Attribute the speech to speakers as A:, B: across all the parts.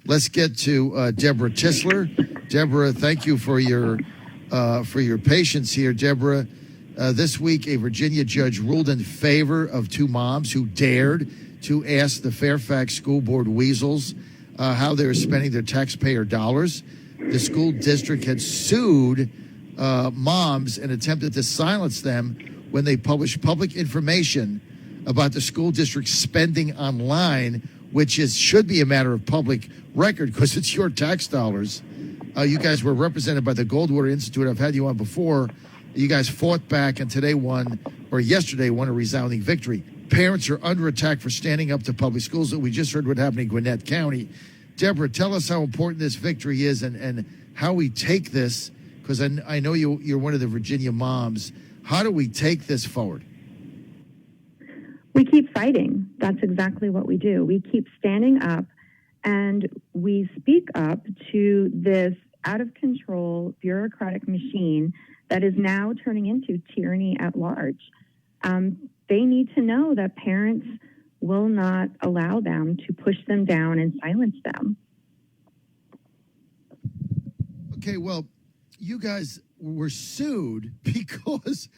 A: Let's get to Debra Tisler. Debra, thank you for your patience here. Debra, this week a Virginia judge ruled in favor of two moms who dared to ask the Fairfax School Board weasels how they were spending their taxpayer dollars. The school district had sued moms and attempted to silence them when they published public information about the school district's spending online, which should be a matter of public record because it's your tax dollars. You guys were represented by the Goldwater Institute. I've had you on before. You guys fought back and yesterday won a resounding victory. Parents are under attack for standing up to public schools. We just heard what happened in Gwinnett County. Debra, tell us how important this victory is and how we take this, because I know you're one of the Virginia moms. How do we take this forward?
B: We keep fighting. That's exactly what we do. We keep standing up and we speak up to this out-of-control bureaucratic machine that is now turning into tyranny at large. They need to know that parents will not allow them to push them down and silence them.
A: Okay, well, you guys were sued because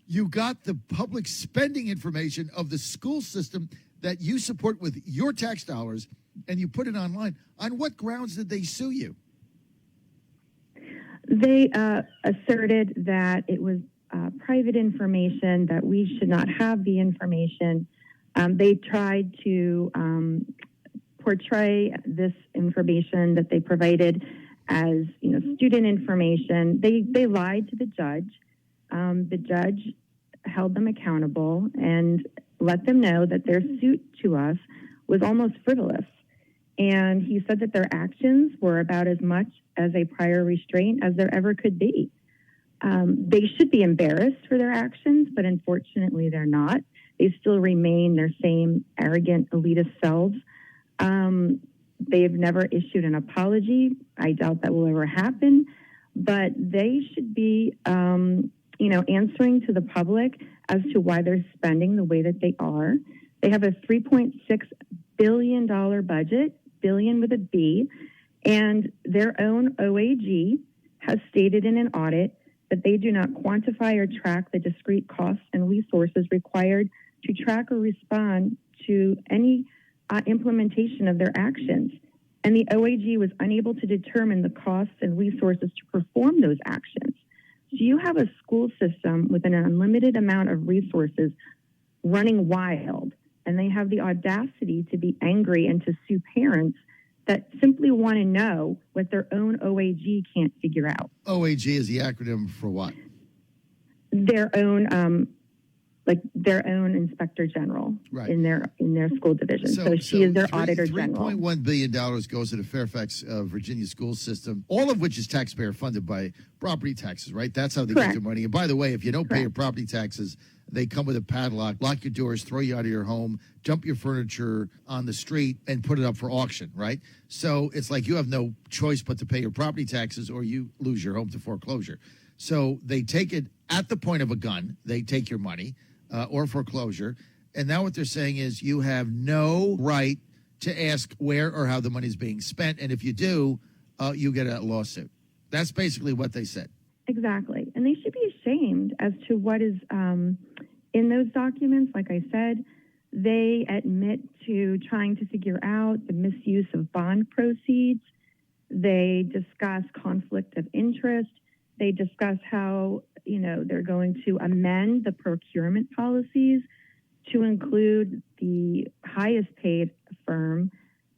A: you got the public spending information of the school system that you support with your tax dollars, and you put it online. On what grounds did they sue you?
B: They asserted that it was private information, that we should not have the information. They tried to portray this information that they provided as, student information. They lied to the judge. The judge held them accountable and let them know that their suit to us was almost frivolous. And he said that their actions were about as much as a prior restraint as there ever could be. They should be embarrassed for their actions, but unfortunately they're not. They still remain their same arrogant, elitist selves. They've never issued an apology. I doubt that will ever happen, but they should be, answering to the public as to why they're spending the way that they are. They have a $3.6 billion budget, billion with a B, and their own OAG has stated in an audit that they do not quantify or track the discrete costs and resources required to track or respond to any implementation of their actions. And the OAG was unable to determine the costs and resources to perform those actions. So you have a school system with an unlimited amount of resources running wild, and they have the audacity to be angry and to sue parents that simply want to know what their own OAG can't figure out.
A: OAG is the acronym for what?
B: Their own, their own inspector general, right, in their school division. So she is their auditor general.
A: $3.1 billion goes to the Fairfax, Virginia school system, all of which is taxpayer funded by property taxes, right? That's how they get their money. And by the way, if you don't pay your property taxes, they come with a padlock, lock your doors, throw you out of your home, dump your furniture on the street, and put it up for auction, right? So it's like you have no choice but to pay your property taxes or you lose your home to foreclosure. So they take it at the point of a gun. They take your money or foreclosure. And now what they're saying is you have no right to ask where or how the money is being spent. And if you do, you get a lawsuit. That's basically what they said.
B: Exactly. And they should be ashamed as to what is in those documents. Like I said, they admit to trying to figure out the misuse of bond proceeds. They discuss conflict of interest. They discuss how, they're going to amend the procurement policies to include the highest paid firm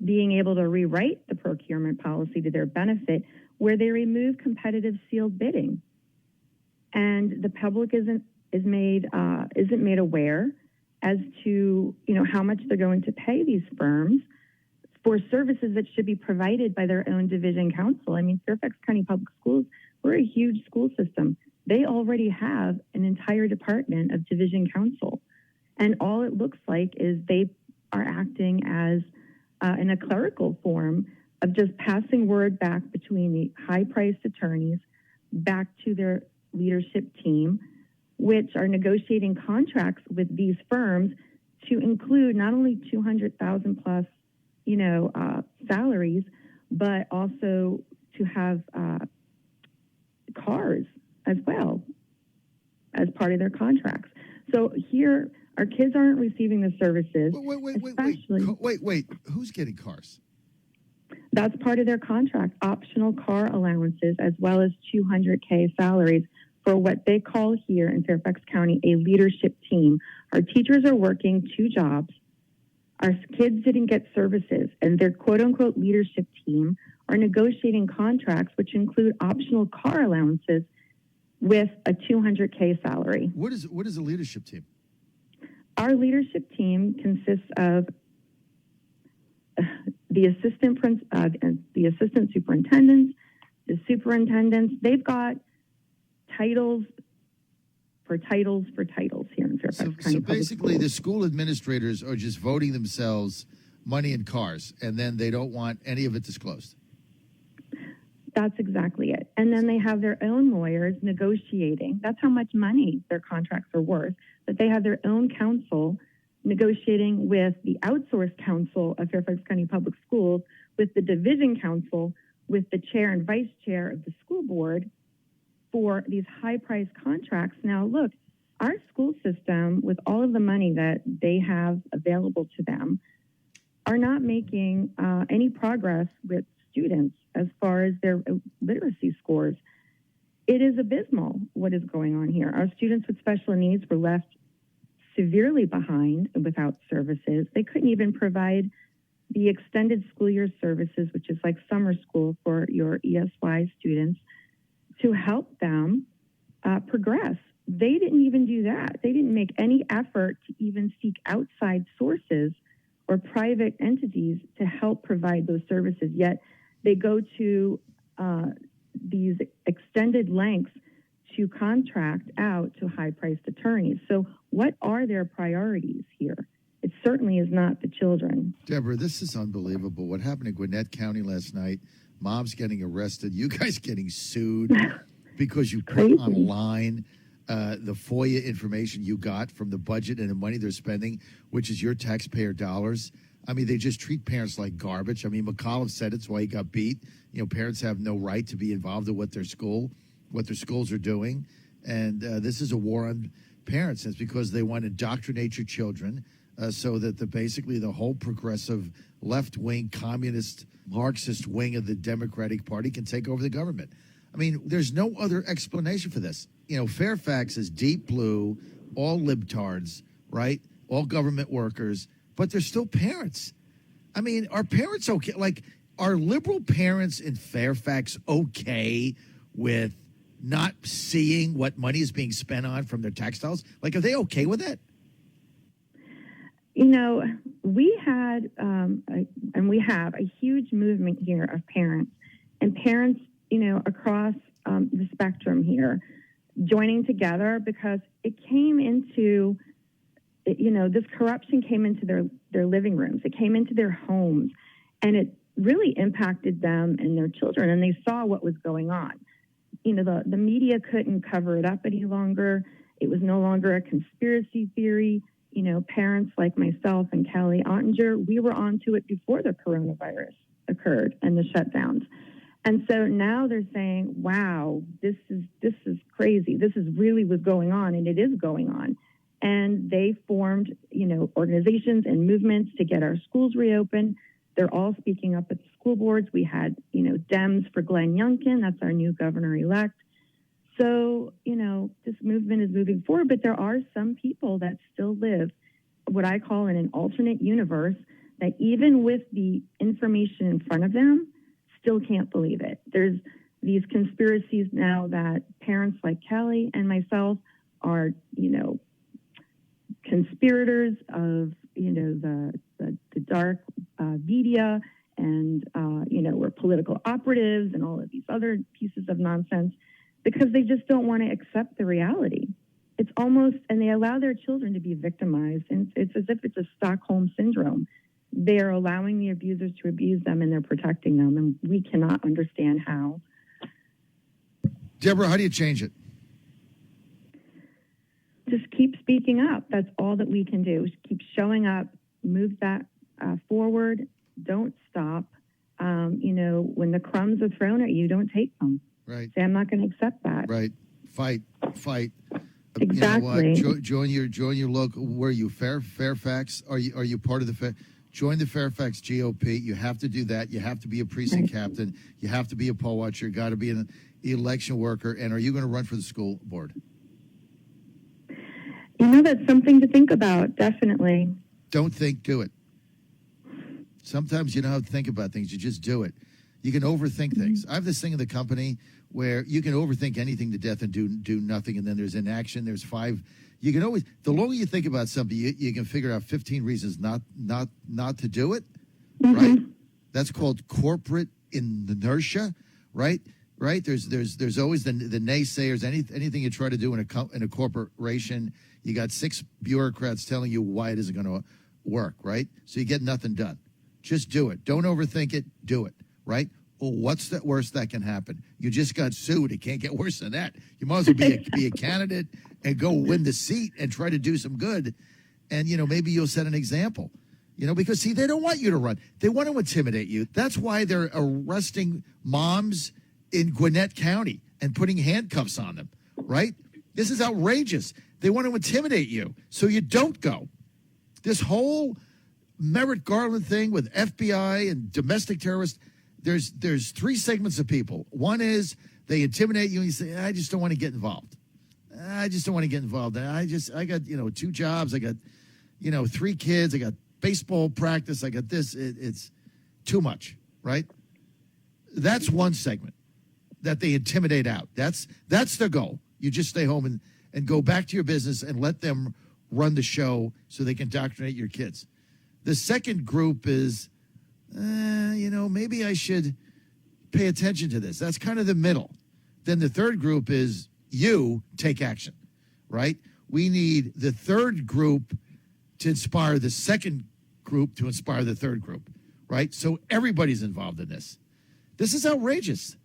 B: being able to rewrite the procurement policy to their benefit, where they remove competitive sealed bidding. And the public isn't made aware as to, how much they're going to pay these firms for services that should be provided by their own division council. I mean, Fairfax County Public Schools, we're a huge school system. They already have an entire department of division council. And all it looks like is they are acting as in a clerical form of just passing word back between the high-priced attorneys back to their leadership team, which are negotiating contracts with these firms to include not only $200,000 plus, salaries, but also to have cars as well as part of their contracts. So here, our kids aren't receiving the services.
A: Wait. Who's getting cars?
B: That's part of their contract, optional car allowances, as well as $200K salaries for what they call here in Fairfax County a leadership team. Our teachers are working 2 jobs. Our kids didn't get services, and their quote-unquote leadership team are negotiating contracts which include optional car allowances with a $200K salary.
A: What is a leadership team?
B: Our leadership team consists of the assistant superintendents, the superintendents. They've got titles for titles here in Fairfax County.
A: So basically, the school administrators are just voting themselves money in cars, and then they don't want any of it disclosed.
B: That's exactly it. And then they have their own lawyers negotiating. That's how much money their contracts are worth. But they have their own counsel negotiating with the outsourced counsel of Fairfax County Public Schools, with the division counsel, with the chair and vice chair of the school board for these high-priced contracts. Now, look, our school system, with all of the money that they have available to them, are not making any progress with students as far as their literacy scores. It is abysmal what is going on here. Our students with special needs were left severely behind without services. They couldn't even provide the extended school year services, which is like summer school for your ESY students, to help them progress. They didn't even do that. They didn't make any effort to even seek outside sources or private entities to help provide those services, yet they go to these extended lengths to contract out to high-priced attorneys. So what are their priorities here? It certainly is not the children.
A: Debra, this is unbelievable. What happened in Gwinnett County last night, moms getting arrested, you guys getting sued because you put online the FOIA information you got from the budget and the money they're spending, which is your taxpayer dollars. I mean, they just treat parents like garbage. I mean, McAuliffe said it's why he got beat. You know, parents have no right to be involved in what their schools are doing. And this is a war on parents. It's because they want to indoctrinate your children so that basically the whole progressive left-wing communist Marxist wing of the Democratic Party can take over the government. I mean, there's no other explanation for this. You know, Fairfax is deep blue, all libtards, right? All government workers, but they're still parents. I mean, are parents okay? Like, are liberal parents in Fairfax okay with not seeing what money is being spent on from their tax dollars? Like, are they okay with it?
B: You know, we had, and we have a huge movement here of parents, and parents, you know, across the spectrum here, joining together because it came into, you know, this corruption came into their living rooms. It came into their homes, and it really impacted them and their children, and they saw what was going on. You know, the media couldn't cover it up any longer. It was no longer a conspiracy theory. You know, parents like myself and Callie Oettinger, we were onto it before the coronavirus occurred and the shutdowns. And so now they're saying, wow, this is crazy. This is really what's going on, and it is going on. And they formed, you know, organizations and movements to get our schools reopened. They're all speaking up at the school boards. We had, you know, Dems for Glenn Youngkin. That's our new governor-elect. So, you know, this movement is moving forward, but there are some people that still live what I call in an alternate universe that even with the information in front of them, still can't believe it. There's these conspiracies now that parents like Callie and myself are, you know, conspirators of, you know, the dark media, and, you know, we're political operatives and all of these other pieces of nonsense because they just don't want to accept the reality. It's almost, and they allow their children to be victimized, and it's as if it's a Stockholm syndrome. They are allowing the abusers to abuse them, and they're protecting them, and we cannot understand how.
A: Debra, how do you change it?
B: Just keep speaking up. That's all that we can do. Just keep showing up, move that forward. Don't stop. when the crumbs are thrown at you, don't take them.
A: Right.
B: Say, I'm not going to accept that.
A: Right. Fight.
B: Exactly.
A: You know what? Join your local. Where are you? Fairfax? Are you part of the? Join the Fairfax GOP. You have to do that. You have to be a precinct captain. You have to be a poll watcher. You got to be an election worker. And are you going to run for the school board?
B: That's something to think about. Definitely.
A: Don't think. Do it. Sometimes you don't have to think about things. You just do it. You can overthink things. I have this thing in the company where you can overthink anything to death and do nothing, and then there's inaction. There's 5. You can always, the longer you think about something, you can figure out 15 reasons not to do it, right? That's called corporate inertia, right? Right? There's always the naysayers. Anything you try to do in a corporation, you got 6 bureaucrats telling you why it isn't going to work, right? So you get nothing done. Just do it. Don't overthink it. Do it, right? Well, what's the worst that can happen? You just got sued. It can't get worse than that. You might as well be a candidate and go win the seat and try to do some good. And, maybe you'll set an example, because, see, they don't want you to run. They want to intimidate you. That's why they're arresting moms in Gwinnett County and putting handcuffs on them, right? This is outrageous. They want to intimidate you so you don't go. This whole Merrick Garland thing with FBI and domestic terrorists, there's 3 segments of people. One is they intimidate you and you say, I just don't want to get involved. I just don't want to get involved. I got, 2 jobs. I got, 3 kids. I got baseball practice. I got this. It's too much, right? That's one segment that they intimidate out. That's their goal. You just stay home and go back to your business and let them run the show so they can indoctrinate your kids. The second group is, maybe I should pay attention to this. That's kind of the middle. Then the third group is you take action, right? We need the third group to inspire the second group to inspire the third group, right? So everybody's involved in this. This is outrageous.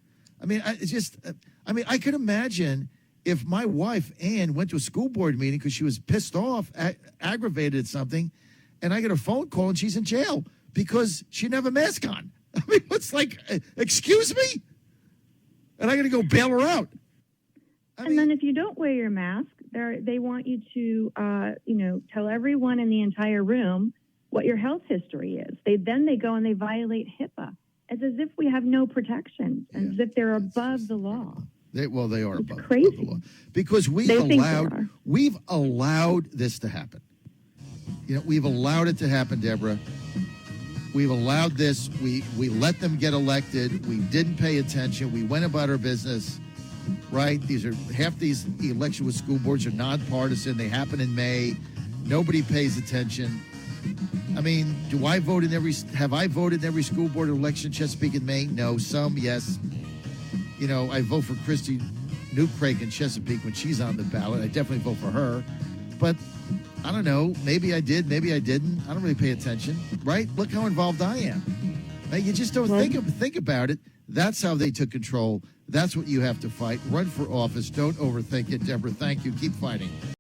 A: I mean, I could imagine if my wife, Ann, went to a school board meeting because she was pissed off, aggravated at something, and I get a phone call and she's in jail because she didn't have a mask on. I mean, it's like, excuse me? And I got to go bail her out.
B: And then if you don't wear your mask, they want you to, tell everyone in the entire room what your health history is. They go and they violate HIPAA. It's as if we have no protection, as if they're above the law.
A: They are
B: above
A: the law. Because we've allowed this to happen. We've allowed it to happen, Deborah. We've allowed this. We let them get elected. We didn't pay attention. We went about our business, right? Half these elections with school boards are nonpartisan. They happen in May. Nobody pays attention. I mean, have I voted in every school board election Chesapeake in May? No. Some, yes. I vote for Christy Newcraig in Chesapeake when she's on the ballot. I definitely vote for her. But I don't know. Maybe I did. Maybe I didn't. I don't really pay attention, right? Look how involved I am. Now, you just don't think about it. That's how they took control. That's what you have to fight. Run for office. Don't overthink it. Deborah, thank you. Keep fighting.